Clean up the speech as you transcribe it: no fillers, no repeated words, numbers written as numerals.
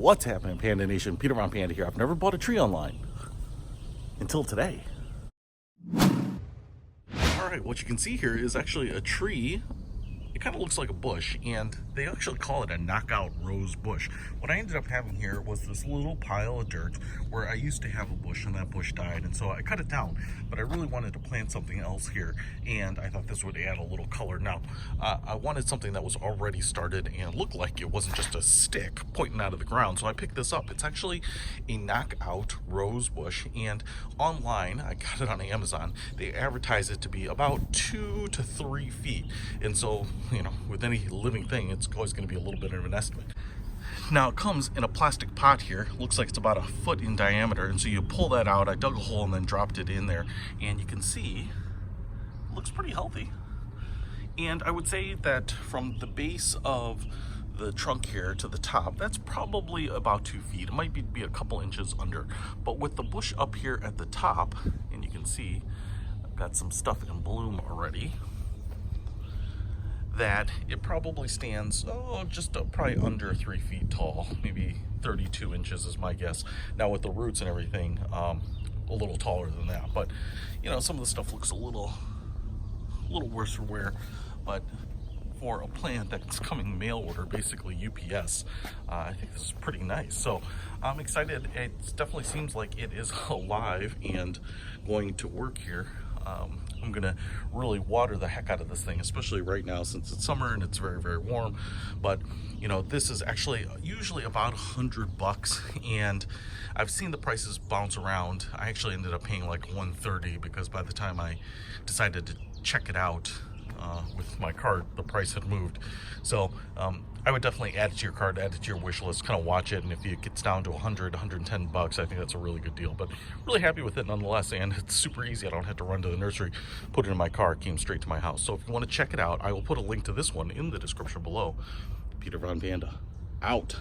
What's happening, Panda Nation? Peter Von Panda here. I've never bought a tree online until today. All right, what you can see here is actually a tree. It kind of looks like a bush, and they actually call it a knockout rose bush. What I ended up having here was this little pile of dirt where I used to have a bush, and that bush died, and so I cut it down. But I really wanted to plant something else here, and I thought this would add a little color. Now, I wanted something that was already started and looked like it wasn't just a stick pointing out of the ground, so I picked this up. It's actually a knockout rose bush, and online, I got it on Amazon, they advertise it to be about 2 to 3 feet, and so, you know, with any living thing, it's always going to be a little bit of an estimate. Now, it comes in a plastic pot here. Looks like it's about 1 foot in diameter, and so you pull that out. I dug a hole and then dropped it in there, and you can see it looks pretty healthy. And I would say that from the base of the trunk here to the top, that's probably about 2 feet. It might be a couple inches under, but with the bush up here at the top, and you can see I've got some stuff in bloom already, that it probably stands just probably under 3 feet tall, maybe 32 inches is my guess. Now with the roots and everything, a little taller than that, but you know, some of the stuff looks a little worse for wear, but for a plant that's coming mail order, basically UPS, I think this is pretty nice. So I'm excited. It definitely seems like it is alive and going to work here. I'm gonna really water the heck out of this thing, especially right now since it's summer and it's very, very warm. But you know, this is actually usually about $100, and I've seen the prices bounce around. I actually ended up paying like $130 because by the time I decided to check it out with my cart, the price had moved. So I would definitely add it to your cart, add it to your wish list, kind of watch it, and if it gets down to $100, $110, I think that's a really good deal. But really happy with it nonetheless, and it's super easy. I don't have to run to the nursery, put it in my car, it came straight to my house. So if you want to check it out, I will put a link to this one in the description below. Peter Von Panda, out.